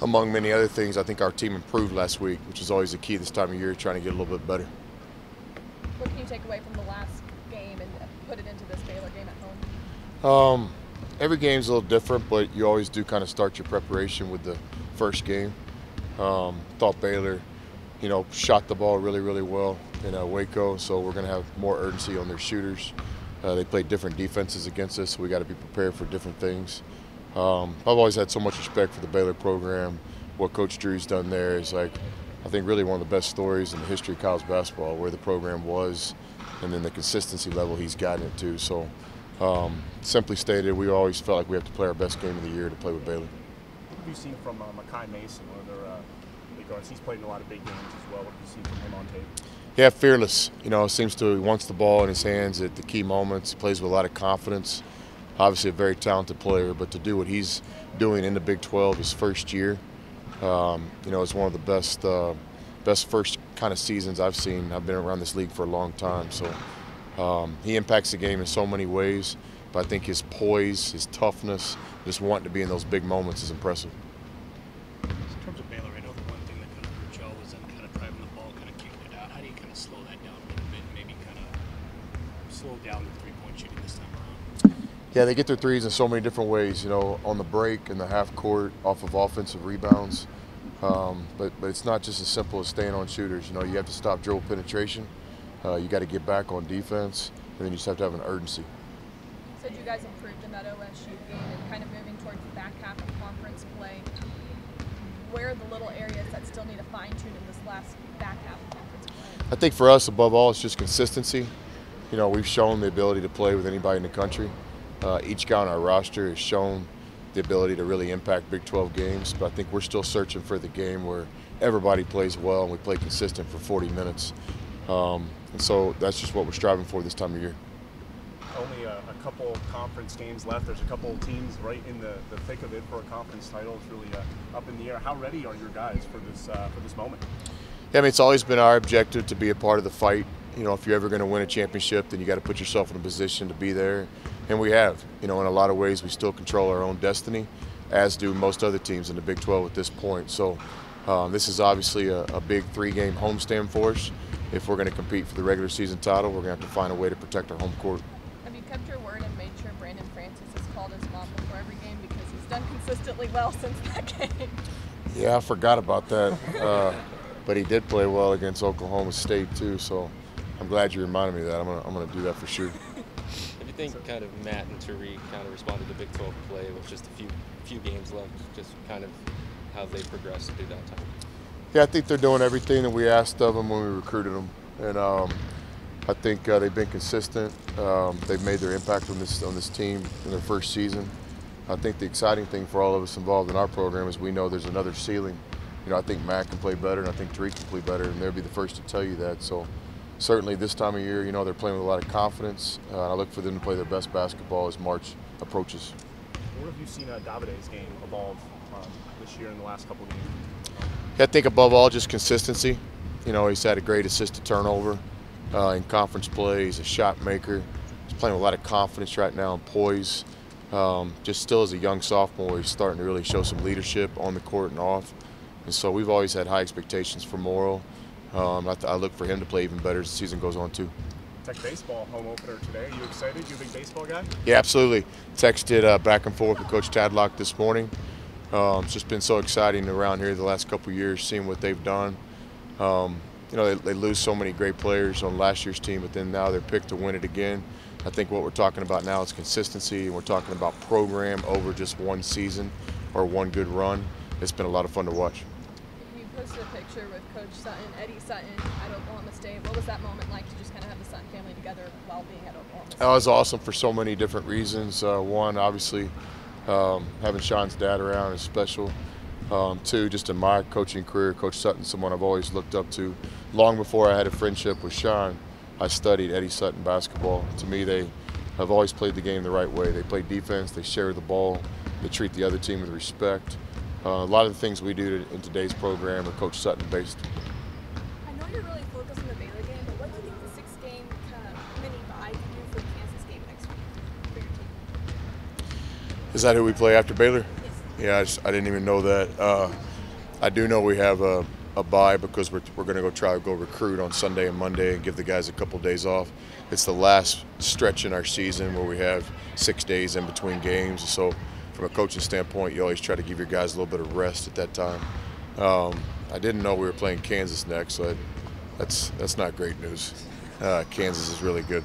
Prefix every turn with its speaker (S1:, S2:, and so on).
S1: Among many other things, I think our team improved last week, which is always the key this time of year, trying to get a little bit better.
S2: What can you take away from the last game and put it into this Baylor game at home?
S1: Every game's a little different, but you always do kind of start your preparation with the first game. Thought Baylor, shot the ball really, really well in Waco, so we're going to have more urgency on their shooters. They play different defenses against us, so we got to be prepared for different things. I've always had so much respect for the Baylor program. What Coach Drew's done there is, I think, really one of the best stories in the history of college basketball, where the program was and then the consistency level he's gotten it to. So, simply stated, we always felt like we have to play our best game of the year to play with Baylor.
S3: What have you seen from Makai Mason, one of their big guards? He's played in a lot of big games as well. What have you seen from him on tape?
S1: Yeah, fearless. He wants the ball in his hands at the key moments. He plays with a lot of confidence. Obviously a very talented player, but to do what he's doing in the Big 12 his first year, it's one of the best first kind of seasons I've seen. I've been around this league for a long time, so he impacts the game in so many ways. But I think his poise, his toughness, just wanting to be in those big moments is impressive.
S4: In terms of Baylor, I know the one thing that kind of hurt Joe was them kind of driving the ball, kind of kicking it out. How do you kind of slow that down a little bit, and maybe kind of slow down the three-point shooting this time around?
S1: Yeah, they get their threes in so many different ways, on the break, in the half court, off of offensive rebounds. But it's not just as simple as staying on shooters. You have to stop dribble penetration. You got to get back on defense, and then you just have to have an urgency.
S2: You said you guys improved in that OSU game and kind of moving towards the back half of conference play. Where are the little areas that still need to fine-tune in this last back half of conference play?
S1: I think for us, above all, it's just consistency. We've shown the ability to play with anybody in the country. Each guy on our roster has shown the ability to really impact Big 12 games, but I think we're still searching for the game where everybody plays well and we play consistent for 40 minutes. And so that's just what we're striving for this time of year.
S3: Only a couple conference games left. There's a couple teams right in the thick of it for a conference title. It's really up in the air. How ready are your guys for this moment?
S1: Yeah, it's always been our objective to be a part of the fight. If you're ever going to win a championship, then you got to put yourself in a position to be there. And we have. In a lot of ways, we still control our own destiny, as do most other teams in the Big 12 at this point. So this is obviously a big three-game homestand for us. If we're going to compete for the regular season title, we're going to have to find a way to protect our home court.
S2: Have you kept your word and made sure Brandon Francis has called his mom before every game, because he's done consistently well since that game?
S1: Yeah, I forgot about that. But he did play well against Oklahoma State too, so I'm glad you reminded me of that. I'm gonna do that for sure.
S5: If you think kind of Matt and Tariq kind of responded to Big 12 play with just a few games left, just kind of how they progressed through that time?
S1: Yeah, I think they're doing everything that we asked of them when we recruited them, and I think they've been consistent. They've made their impact on this team in their first season. I think the exciting thing for all of us involved in our program is we know there's another ceiling. I think Matt can play better, and I think Tariq can play better, and they'll be the first to tell you that. So certainly this time of year, they're playing with a lot of confidence. I look for them to play their best basketball as March approaches.
S3: What have you seen Davide's game evolve this year in the last couple of games?
S1: Yeah, I think above all, just consistency. He's had a great assist to turnover in conference play. He's a shot maker. He's playing with a lot of confidence right now and poise. Just still as a young sophomore, he's starting to really show some leadership on the court and off. And so we've always had high expectations for Morrill. I look for him to play even better as the season goes on too.
S3: Tech baseball home opener today. Are you excited? You a big baseball guy?
S1: Yeah, absolutely. Texted back and forth with Coach Tadlock this morning. It's just been so exciting around here the last couple of years, seeing what they've done. They lose so many great players on last year's team, but then now they're picked to win it again. I think what we're talking about now is consistency, and we're talking about program over just one season or one good run. It's been a lot of fun to watch.
S2: You posted a picture with Coach Sutton, Eddie Sutton, at Oklahoma State. What was that moment like to just kind of have the Sutton family together while being at Oklahoma State?
S1: That was awesome for so many different reasons. One, obviously, having Sean's dad around is special. Two, just in my coaching career, Coach Sutton's someone I've always looked up to. Long before I had a friendship with Sean, I studied Eddie Sutton basketball. To me, they have always played the game the right way. They play defense, they share the ball, they treat the other team with respect. A lot of the things we do in today's program are Coach Sutton based.
S6: I know you're really focused on the Baylor game, but what do you think the 6-game kind of mini bye can do for the Kansas game next week for your team?
S1: Is that who we play after Baylor?
S6: Yes.
S1: Yeah, I didn't even know that. I do know we have a bye because we're going to try to go recruit on Sunday and Monday and give the guys a couple days off. It's the last stretch in our season where we have 6 days in between games. So from a coaching standpoint, you always try to give your guys a little bit of rest at that time. I didn't know we were playing Kansas next, so that's not great news. Kansas is really good.